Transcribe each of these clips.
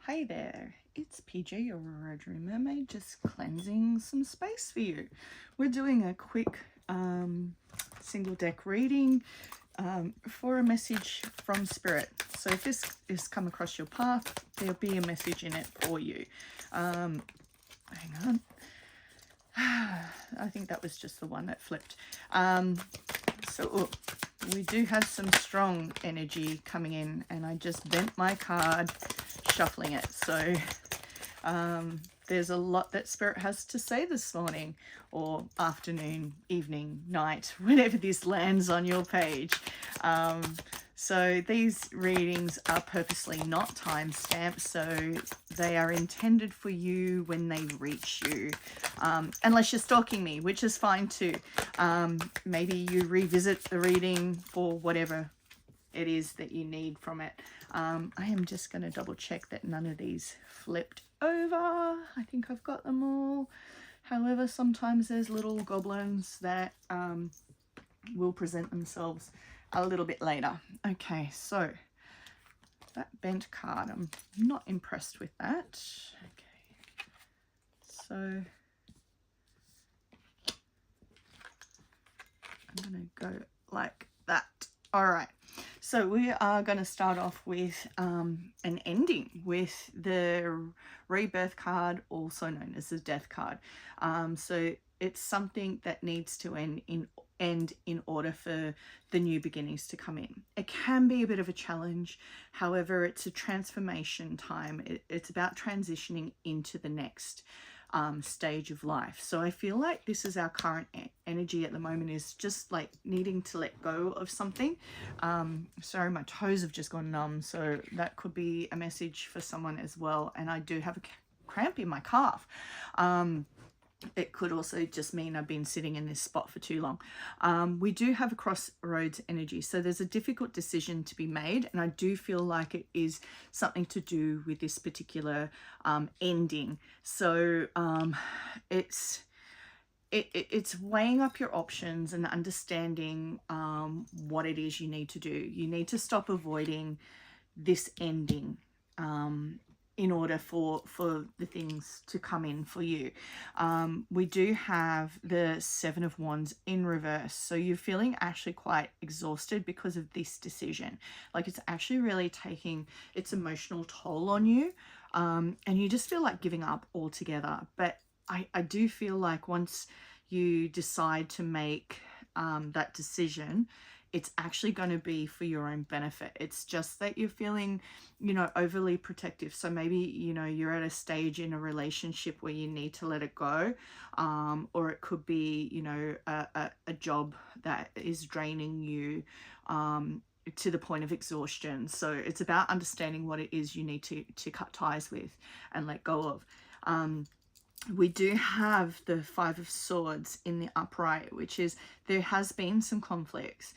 Hey there, it's PJ, your Rotary Mermaid, just cleansing some space for you. We're doing a quick single deck reading for a message from Spirit. So if this has come across your path, there'll be a message in it for you. Hang on. I think that was just the one that flipped. We do have some strong energy coming in, and I just bent my card shuffling it. So there's a lot that Spirit has to say this morning, or afternoon, evening, night, whenever this lands on your page. So these readings are purposely not time-stamped, so they are intended for you when they reach you, unless you're stalking me, which is fine too. Maybe you revisit the reading for whatever it is that you need from it. I am just going to double check that none of these flipped over. I think I've got them all. However, sometimes there's little goblins that will present themselves a little bit later. Okay, so that bent card, I'm not impressed with that. Okay, so I'm going to go like that. All right, so we are going to start off with an ending with the rebirth card, also known as the death card. So it's something that needs to end in order for the new beginnings to come in. It can be a bit of a challenge, however, it's a transformation time. It's about transitioning into the next stage of life. So I feel like this is our current energy at the moment, is just like needing to let go of something. Sorry, my toes have just gone numb, so that could be a message for someone as well. And I do have a cramp in my calf. It could also just mean I've been sitting in this spot for too long. We do have a crossroads energy, so there's a difficult decision to be made, and I do feel like it is something to do with this particular ending. So it's weighing up your options and understanding what it is you need to do. You need to stop avoiding this ending in order for the things to come in for you. We do have the Seven of Wands in reverse. So you're feeling actually quite exhausted because of this decision. Like it's actually really taking its emotional toll on you. And you just feel like giving up altogether. But I do feel like once you decide to make that decision, it's actually going to be for your own benefit. It's just that you're feeling, overly protective. So maybe, you're at a stage in a relationship where you need to let it go. Or it could be, a job that is draining you to the point of exhaustion. So it's about understanding what it is you need to cut ties with and let go of. We do have the Five of Swords in the upright, which is there has been some conflicts.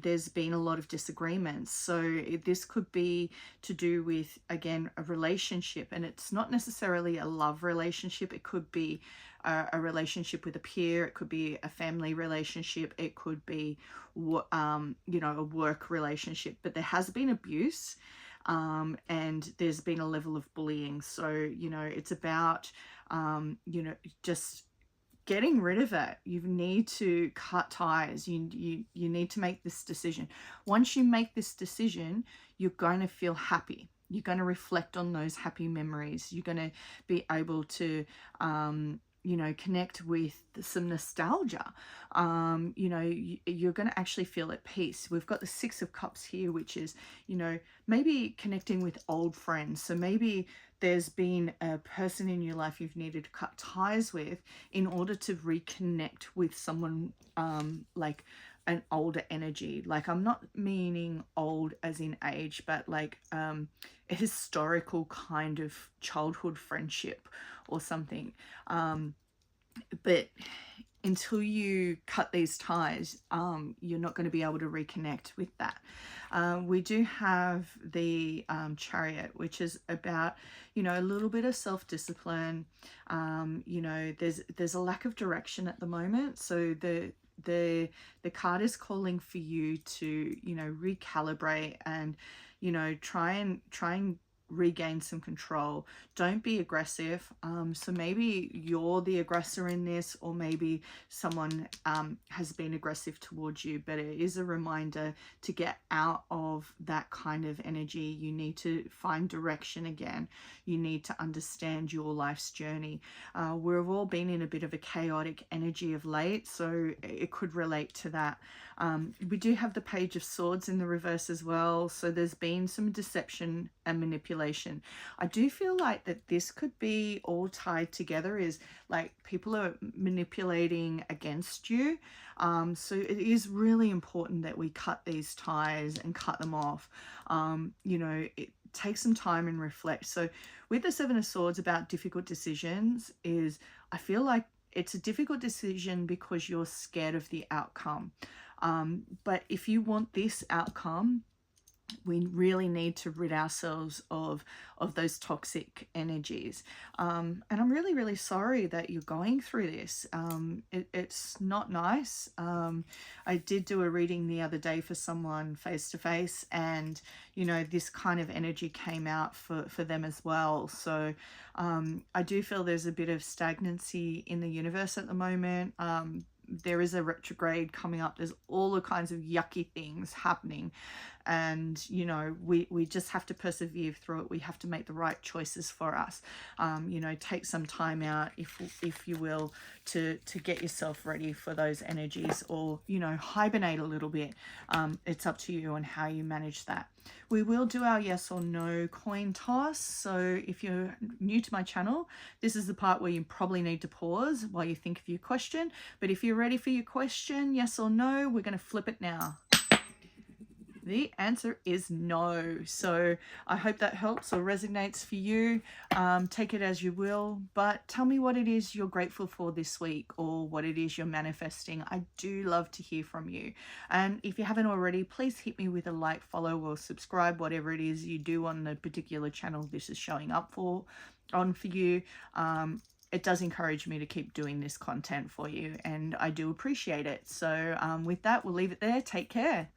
There's been a lot of disagreements. So this could be to do with, again, a relationship, and it's not necessarily a love relationship. It could be a relationship with a peer. It could be a family relationship. It could be, a work relationship. But there has been abuse. And there's been a level of bullying. So, it's about, just getting rid of it. You need to cut ties. You need to make this decision. Once you make this decision, you're going to feel happy. You're going to reflect on those happy memories. You're going to be able to, connect with some nostalgia. You're going to actually feel at peace. We've got the Six of Cups here, which is, maybe connecting with old friends. So maybe there's been a person in your life you've needed to cut ties with in order to reconnect with someone like an older energy. Like, I'm not meaning old as in age, but like a historical kind of childhood friendship or something. But until you cut these ties, you're not going to be able to reconnect with that. We do have the Chariot, which is about, a little bit of self-discipline. There's a lack of direction at the moment. So the card is calling for you to, recalibrate and, try and regain some control. Don't be aggressive. So maybe you're the aggressor in this, or maybe someone has been aggressive towards you, but it is a reminder to get out of that kind of energy. You need to find direction again. You need to understand your life's journey. We've all been in a bit of a chaotic energy of late, so it could relate to that. We do have the Page of Swords in the reverse as well, so there's been some deception and manipulation. I do feel like that this could be all tied together, is like people are manipulating against you. So it is really important that we cut these ties and cut them off. You know, take some time and reflect. So with the Seven of Swords, about difficult decisions, is I feel like it's a difficult decision because you're scared of the outcome. But if you want this outcome, we really need to rid ourselves of those toxic energies. And I'm really, really sorry that you're going through this. It's not nice. I did do a reading the other day for someone face to face, and, you know, this kind of energy came out for them as well. So I do feel there's a bit of stagnancy in the universe at the moment. There is a retrograde coming up. There's all the kinds of yucky things happening, and you know, we just have to persevere through it. We have to make the right choices for us. You know, take some time out, if you will, to get yourself ready for those energies, or, you know, hibernate a little bit. It's up to you on how you manage that. We will do our yes or no coin toss. So if you're new to my channel, this is the part where you probably need to pause while you think of your question. But if you're ready for your question, yes or no, we're going to flip it now. The answer is no. So I hope that helps or resonates for you. Take it as you will, but tell me what it is you're grateful for this week, or what it is you're manifesting. I do love to hear from you. And if you haven't already, please hit me with a like, follow, or subscribe, whatever it is you do on the particular channel this is showing up for you. It does encourage me to keep doing this content for you, and I do appreciate it. So with that, we'll leave it there. Take care.